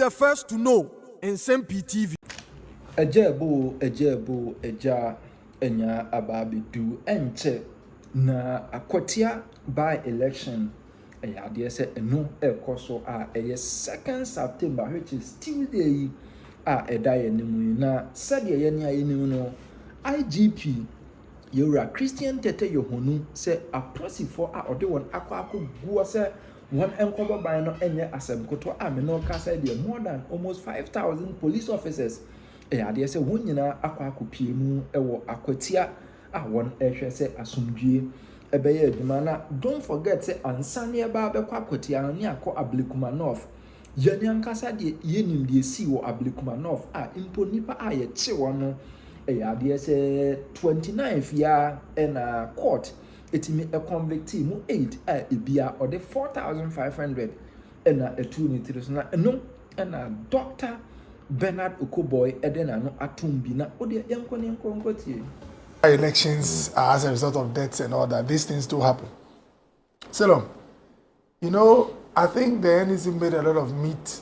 the first to know. Nsem-Pii TV. Eja enya ababidu enche na Aquatia by election ade se eno ekoso a 2nd September, which is Tuesday eda yenimu na said ye ne ayenimu no IGP Yura Christian Tete Yohonu say aposifo a ode won akọ guo se one enkobo by no enye asemkoto a me no ka say there more than almost 5,000 police officers ade say won nyina akọ pie mu ewo Aquatia a won ehwe say asomdwie ebeye adwuma na don't forget say ansane eba bekọ Aquatia ni akọ Ablekuma North yani ankasa de yenim de si wo Ablekuma North a impo nipa a ye che wono ade say 29th ya na court etimi a convict mu 8 ebia or the 4,500 na etu ni tiri so na eno na Dr. Bernard Okoe edena no atumbi na ode yenko tie. Elections are as a result of deaths and all that. These things do happen. So, you know, I think the NDC made a lot of meat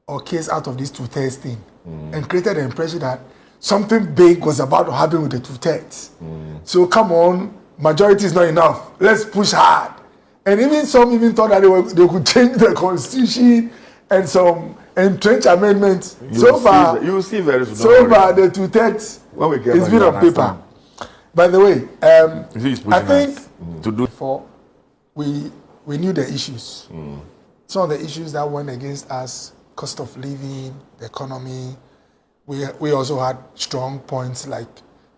or case out of this 2/3 thing and created the impression that something big was about to happen with the 2/3. So come on, majority is not enough. Let's push hard. And even some thought that they could change the constitution and some entrenched amendments. So far, you will see very soon. So far, the 2/3 is been on paper. By the way, I think to do before we knew the issues. Some of the issues that went against us: cost of living, the economy. We also had strong points like,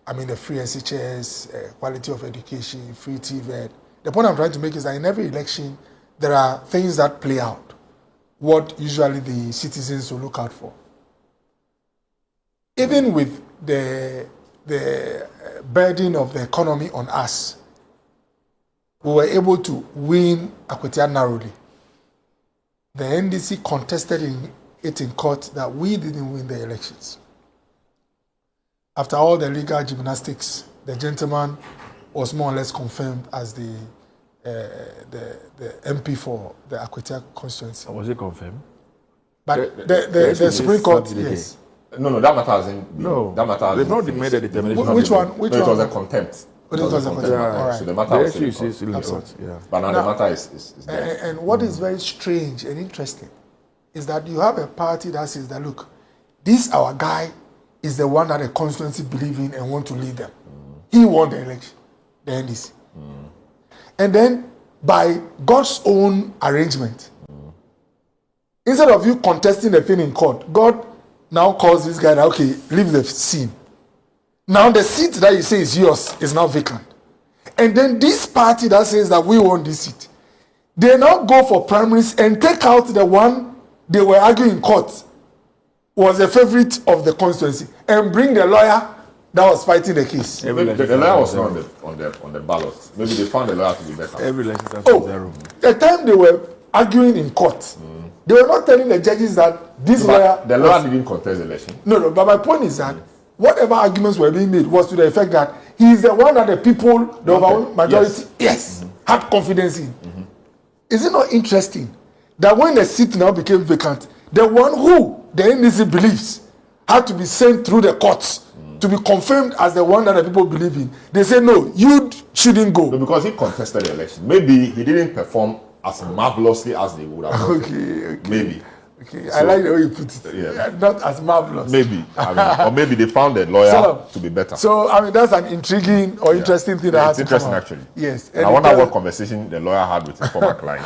the free SHS, quality of education, free TVET. The point I'm trying to make is that in every election, there are things that play out, what usually the citizens will look out for. Even with the burden of the economy on us, we were able to win Aquatia narrowly. The NDC contested it in court that we didn't win the elections. After all the legal gymnastics, the gentleman was more or less confirmed as the MP for the Aquatia constituency. Was it confirmed? But the Supreme Court, yes. No, that matter hasn't. No, that matter hasn't. They've not made a determination. Which one? It was a contempt. It was a contempt. All right. So the matter is still in court. Yeah. But now the matter is there. And what is very strange and interesting is that you have a party that says that, look, this our guy is the one that the constituency believe in and want to lead them. He won the election, the NDC. And then, by God's own arrangement, instead of you contesting the thing in court, God now calls this guy, okay, leave the scene. Now the seat that you say is yours is now vacant. And then this party that says that we want this seat, they now go for primaries and take out the one they were arguing in court was a favorite of the constituency and bring the lawyer that was fighting the case. The lawyer was not on the ballot. Maybe they found the lawyer to be better. Every election zero. The time they were arguing in court, they were not telling the judges that this lawyer... The lawyer didn't contest the election. No, but my point is that whatever arguments were being made was to the effect that he is the one that the people, the overwhelming majority, had confidence in. Is it not interesting that when the seat now became vacant, the one who the NDC believes had to be sent through the courts to be confirmed as the one that the people believe in, they say, no, you shouldn't go. No, because he contested the election. Maybe he didn't perform as marvelously as they would have done. Okay. Maybe. Okay, so, I like the way you put it. Yeah. Not as marvelous. Maybe. Or maybe they found a lawyer to be better. So, that's an intriguing or interesting thing that has to come interesting, out. actually. Yes. And I wonder what conversation the lawyer had with his former client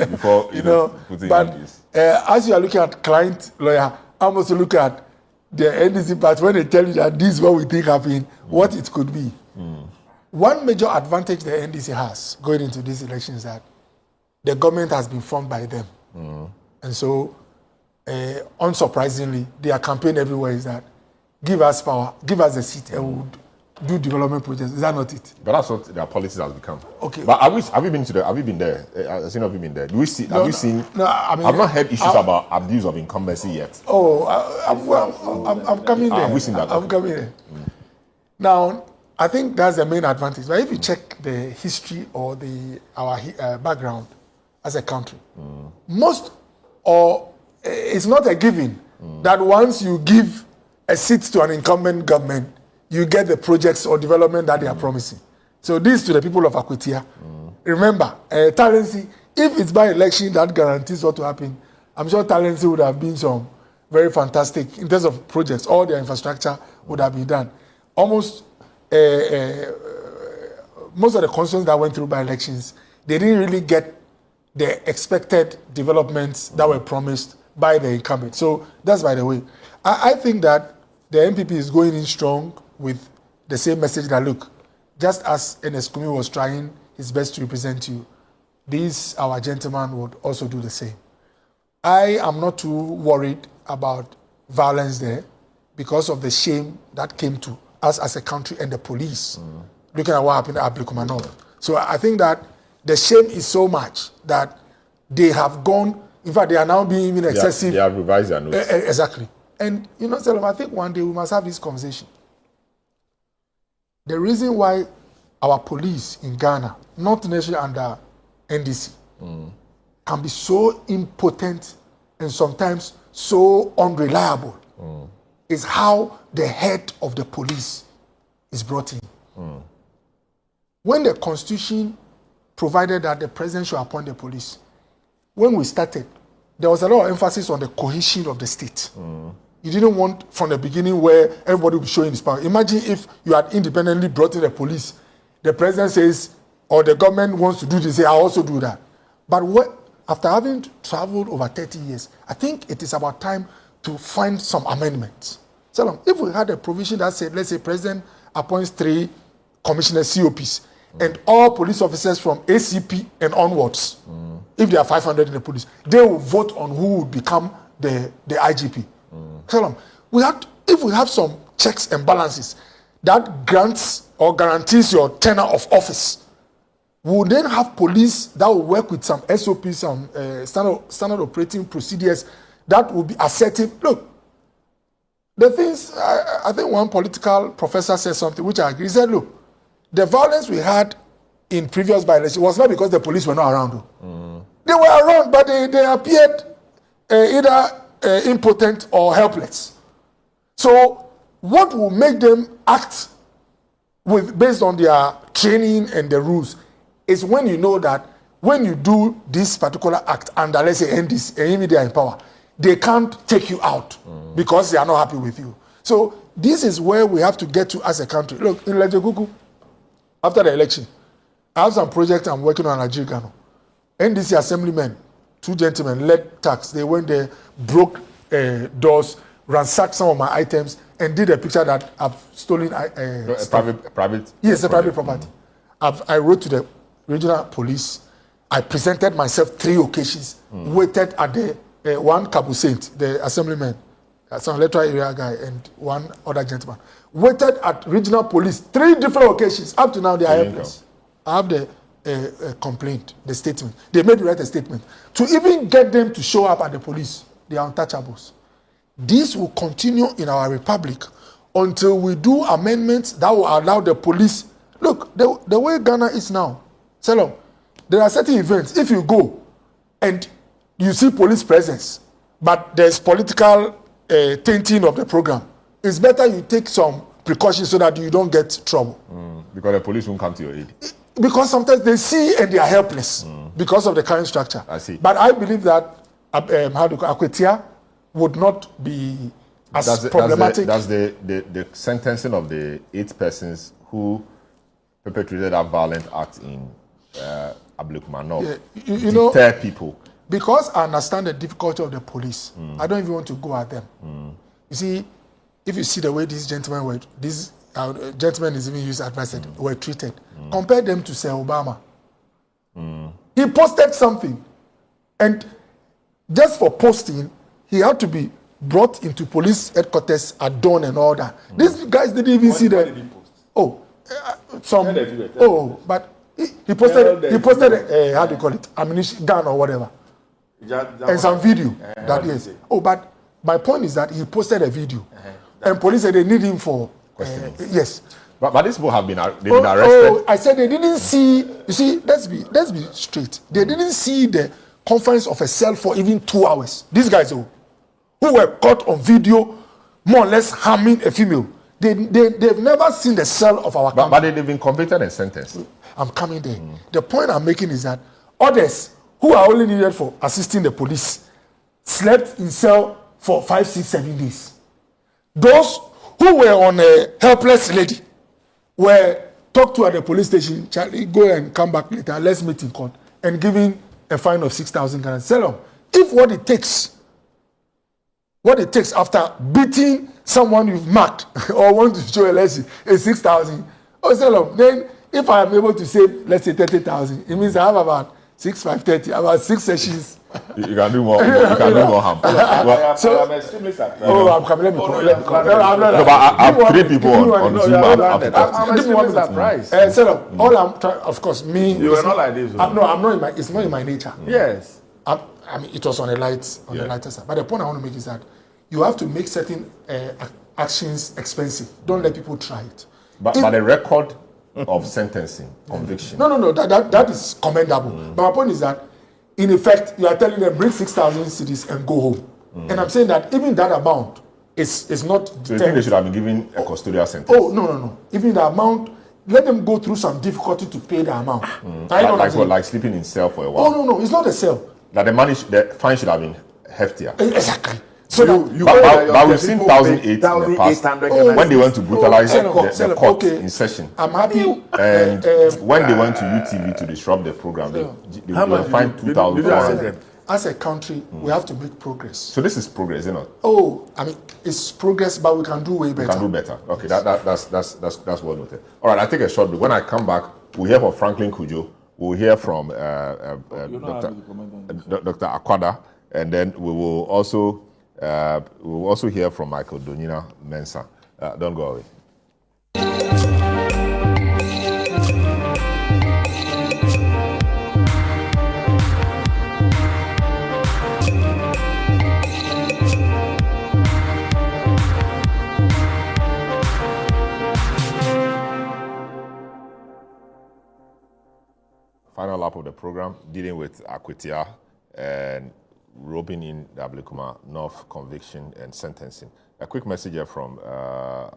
before putting in this. As you are looking at client lawyer, I'm also looking at the NDC part when they tell you that this is what we think happened, what it could be. One major advantage the NDC has going into this election is that the government has been formed by them. And so, unsurprisingly, their campaign everywhere is that give us power, give us a seat, and we'll do development projects. Is that not it? But that's what their policies has become. Okay. But have you been there? Have you been there? Do we see? Have you seen? No, I've not heard issues about abuse of incumbency yet. Oh, I'm coming there. Have we seen that? I'm coming there. Now, I think that's the main advantage. But if you check the history or our background as a country, most or it's not a given that once you give a seat to an incumbent government, you get the projects or development that they are promising. So this to the people of Aquatia. Remember, Talensi, if it's by election that guarantees what to happen, I'm sure Talensi would have been some very fantastic in terms of projects. All their infrastructure would have been done. Almost most of the constituents that went through by elections, they didn't really get the expected developments that were promised by the incumbent. So that's by the way. I think that the MPP is going in strong with the same message that, look, just as Nsem-Pii was trying his best to represent you, these, our gentleman, would also do the same. I am not too worried about violence there because of the shame that came to us as a country and the police, looking at what happened at Ablekumanov. So I think that the shame is so much that they have gone, in fact, they are now being even excessive. They have revised their notes. Exactly. And, you know, Selim, I think one day we must have this conversation. The reason why our police in Ghana, not necessarily under NDC, can be so impotent and sometimes so unreliable is how the head of the police is brought in. When the Constitution provided that the president should appoint the police, when we started, there was a lot of emphasis on the cohesion of the state. You didn't want from the beginning where everybody would be showing his power. Imagine if you had independently brought in the police, the president says, or the government wants to do this, I also do that. But after having traveled over 30 years, I think it is about time to find some amendments. So if we had a provision that said, let's say president appoints 3 commissioner COPs, and all police officers from ACP and onwards, if there are 500 in the police, they will vote on who will become the IGP. If we have some checks and balances that grants or guarantees your tenure of office, we will then have police that will work with some SOPs, some standard operating procedures that will be assertive. Look, the things, I think one political professor said something which I agree. He said, look, the violence we had in previous by-elections was not because the police were not around. They were around, but they appeared either impotent or helpless. So what will make them act based on their training and the rules is when you know that when you do this particular act under, let's say, NDC, and they are in power, they can't take you out because they are not happy with you. So this is where we have to get to as a country. Look, in Lejekuku, after the election, I have some projects I'm working on at Nigeria. NDC assemblymen, 2 gentlemen, led tax. They went there, broke doors, ransacked some of my items, and did a picture that I've stolen. Private? Yes, a private property. I wrote to the regional police. I presented myself 3 occasions, waited at the one Kabu Saint, the assemblyman, some electoral area guy, and one other gentleman. Waited at regional police 3 different occasions. Up to now, they are helpless. I have the complaint, the statement. They made me write a statement. To even get them to show up at the police, they are untouchables. This will continue in our republic until we do amendments that will allow the police. Look, the way Ghana is now, Salom, there are certain events. If you go and you see police presence, but there's political tainting of the program, it's better you take some precautions so that you don't get trouble. Because the police won't come to your aid. Because sometimes they see and they are helpless because of the current structure. I see. But I believe that Aquatia would not be as problematic. That's the sentencing of the 8 persons who perpetrated that violent act in Ablekumanov. You know, deter people. Because I understand the difficulty of the police, I don't even want to go at them. You see, if you see the way these gentlemen were, these gentlemen is even used advised, were treated. Compare them to Sir Obama. He posted something, and just for posting, he had to be brought into police headquarters at dawn and all that. These guys didn't even see that. But he posted how do you call it, ammunition gun or whatever, and some video. That is. But my point is that he posted a video, and police said they need him for yes. But these people have been arrested. I said they didn't see. You see, let's be straight. They didn't see the conference of a cell for even 2 hours. These guys, who were caught on video, more or less harming a female. They've never seen the cell of our country. But they've been convicted and sentenced. I'm coming there. The point I'm making is that others who are only needed for assisting the police slept in cell for 5, 6, 7 days. Those who were on a helpless lady were talked to at the police station. Charlie, go and come back later. Let's meet in court, and given a fine of 6,000 Ghana. Sell if what it takes after beating someone you've marked or want to show a lesson is 6,000. Oh, sell then if I am able to save, let's say 30,000, it means I have about 6, 5, 30, about 6 sessions. You can do more. You can do more harm. So I'm extremely surprised. Oh, I'm coming. Let me call. No, but I have 3 people on Zoom. I'm extremely surprised. All I'm trying, of course, me. You were not like this. I'm not in my. It's not in my nature. Yes. I mean, it was on the lighter side. But the point I want to make is that you have to make certain actions expensive. Don't let people try it. But the record of sentencing, conviction. No. That is commendable. But my point is that, in effect, you are telling them bring 6,000 cedis and go home. And I'm saying that even that amount is not. So you think they should have been given a custodial sentence? Oh no. Even the amount, let them go through some difficulty to pay the amount. Like sleeping in cell for a while. Oh no, it's not a cell. That the fine should have been heftier. Exactly. So but we've seen 1,800 in the past when they went to brutalize the court in session. I'm happy. And when they went to UTV to disrupt the program, they were fined 2,400. As a country, we have to make progress. So this is progress, you know? Oh, I mean, it's progress, but we can do way better. We can do better. Okay, that's well noted. All right, I'll take a short break. When I come back, we'll hear from Franklin Kujo. We'll hear from Dr. Aquada, and then we will also hear from Michael Donina Mensah. Don't go away. Final lap of the program, dealing with Aquatia and roping in the Ablekuma North conviction and sentencing. A quick message here from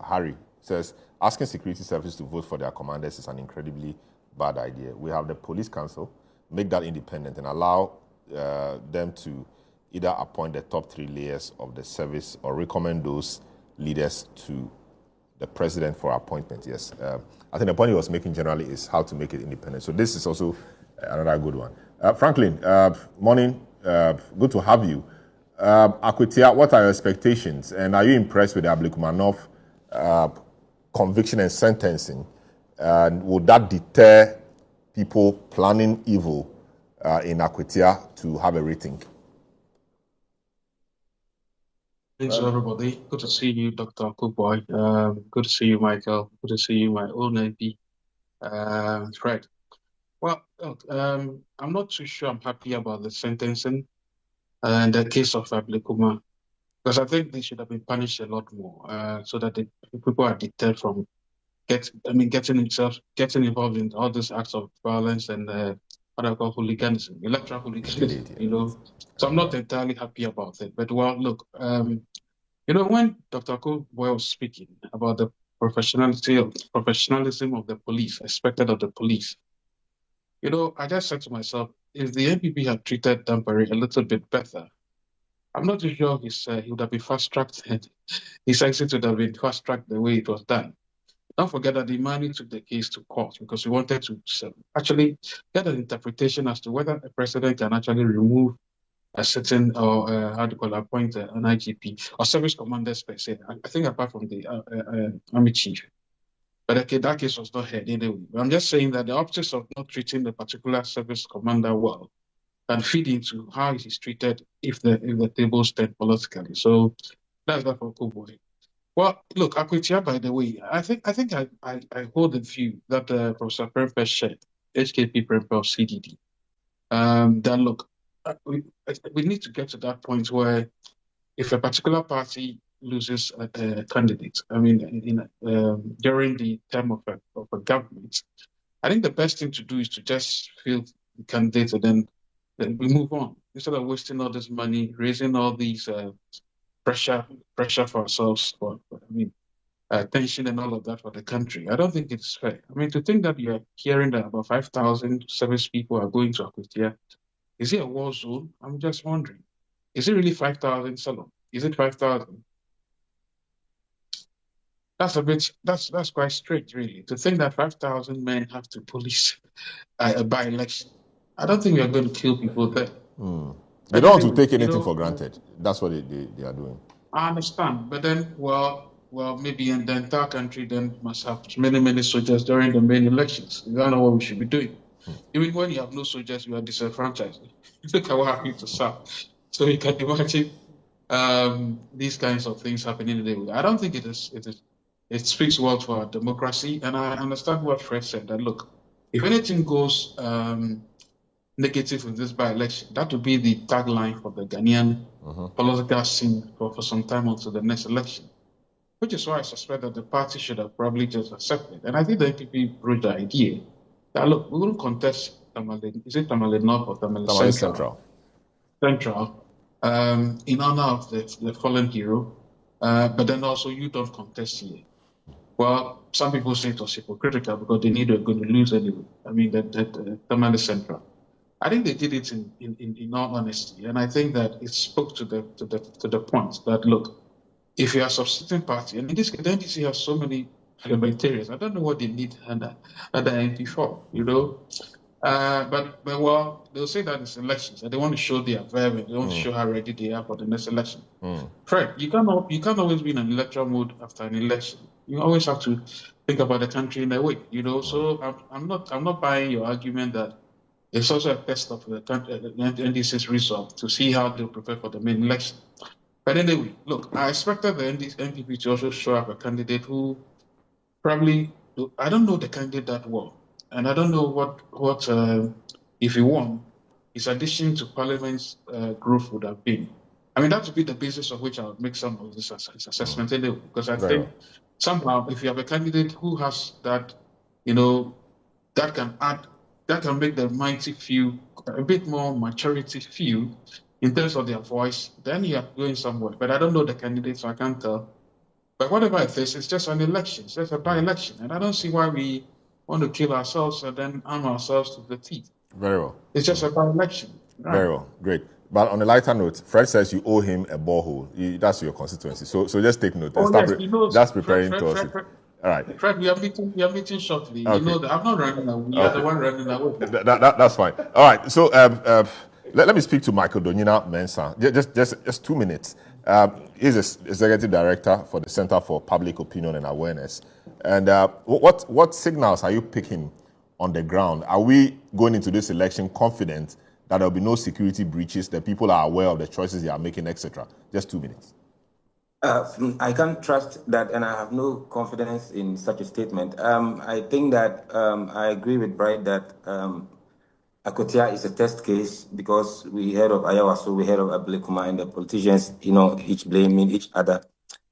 Harry says, asking security services to vote for their commanders is an incredibly bad idea. We have the police council, make that independent and allow them to either appoint the top 3 layers of the service or recommend those leaders to the president for appointment. Yes. I think the point he was making generally is how to make it independent. So this is also another good one. Franklin, morning. Good to have you. Aquatia, what are your expectations? And are you impressed with the Ablekuma North conviction and sentencing? And would that deter people planning evil in Aquatia to have a rethink? Thanks, everybody. Good to see you, Dr. Oboy. Good to see you, Michael. Good to see you, my own AP. Fred. Well, look, I'm not too sure I'm happy about the sentencing and the case of Ablekuma, because I think they should have been punished a lot more, so that the people are deterred from getting involved in all these acts of violence and what I call hooliganism, electoral hooliganism. So I'm not entirely happy about it. But well, look, when Dr. Oboy was speaking about the professionalism of the police, expected of the police, I just said to myself, if the NPP had treated Dampare a little bit better, I'm not too sure he would have been fast-tracked. His exit would have been fast-tracked the way it was done. Don't forget that the Imani took the case to court because we wanted to actually get an interpretation as to whether a president can actually remove a certain, or appoint an IGP or service commanders per se. I think apart from the army chief. But okay, that case was not heard anyway. I'm just saying that the optics of not treating the particular service commander well can feed into how he's treated if the tables turn politically. So that's that for Oboy. Well, look, Aquatia, by the way, I think I hold the view that Professor Prempeh shared, HKP Prempeh of CDD. That look, we need to get to that point where if a particular party loses a candidate, during the term of a government, I think the best thing to do is to just field the candidate and then we move on instead of wasting all this money, raising all these pressure for ourselves tension and all of that for the country. I don't think it's fair. I mean, to think that you're hearing that about 5,000 service people are going to Aquatia, is it a war zone? I'm just wondering. Is it really 5,000 Salon? Is it 5,000? That's quite strange, really, to think that 5,000 men have to police a by-election. I don't think we are going to kill people there. They don't want to take anything for granted. That's what they are doing. I understand, but then, well, maybe in the entire country then must have many soldiers during the main elections. You don't know what we should be doing. Even when you have no soldiers, you are disenfranchised. Look at what happened to South. So you can imagine these kinds of things happening today. I don't think it speaks well for our democracy. And I understand what Fred said, that look, if anything goes negative in this by-election, that would be the tagline for the Ghanaian political scene for some time until the next election. Which is why I suspect that the party should have probably just accepted. And I think the NPP brought the idea that, look, we will contest Tamale, is it Tamale North or Tamale Central? Central, in honor of the fallen hero, but then also you don't contest here. Well, some people say it was hypocritical because they knew they were going to lose anyway. I mean, that Tamale Central. I think they did it in all honesty, and I think that it spoke to the point that, look, if you are a subsisting party, and in this case, the NDC has so many parliamentarians, I don't know what they need another MP for, you know. But well, they'll say that it's elections, and they want to show their verve, they want to show how ready they are for the next election. Fred, you can't always be in an electoral mode after an election. You always have to think about the country in a way, you know. So I'm not buying your argument that it's also a test of the NDC's resolve to see how they'll prepare for the main election. But anyway, look, I expected the NPP to also show up a candidate who probably, I don't know the candidate that well, and I don't know what if he won, his addition to Parliament's growth would have been. I mean, that would be the basis of which I would make some of this assessment anyway, because I think somehow if you have a candidate who has that, you know, that can make the mighty feel a bit more maturity feel in terms of their voice, then you are going somewhere. But I don't know the candidate, so I can't tell. But whatever it is, it's just an election. It's just a by-election. And I don't see why we want to kill ourselves and then arm ourselves to the teeth. Very well. It's just a by-election. Right? Very well. Great. But on a lighter note, Fred says you owe him a borehole. That's your constituency. So just take note. That's preparing to us. All right. Fred, we are meeting shortly. Okay. You know that I'm not running away. We are the one running away. That's fine. All right. So let me speak to Michael Donyina Mensah. Just 2 minutes. He's executive director for the Center for Public Opinion and Awareness. And what signals are you picking on the ground? Are we going into this election confident that there will be no security breaches, that people are aware of the choices they are making, etc.? Just 2 minutes. I can't trust that, and I have no confidence in such a statement. I think that I agree with Bright that Aquatia is a test case because we heard of Ayawaso, we heard of Ablekuma, and the politicians, you know, each blaming each other.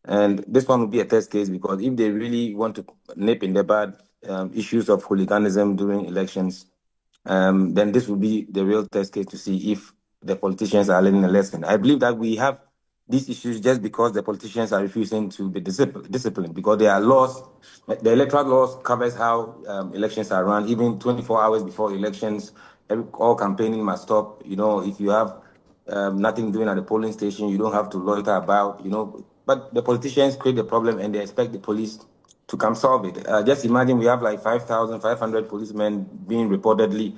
And this one will be a test case because if they really want to nip in the bud issues of hooliganism during elections, then this will be the real test case to see if the politicians are learning a lesson. I believe that we have these issues just because the politicians are refusing to be disciplined because there are laws. The electoral laws covers how elections are run, even 24 hours before elections. All campaigning must stop. You know, if you have nothing doing at the polling station, you don't have to loiter about, you know. But the politicians create the problem and they expect the police to come solve it. Just imagine we have like 5,500 policemen being reportedly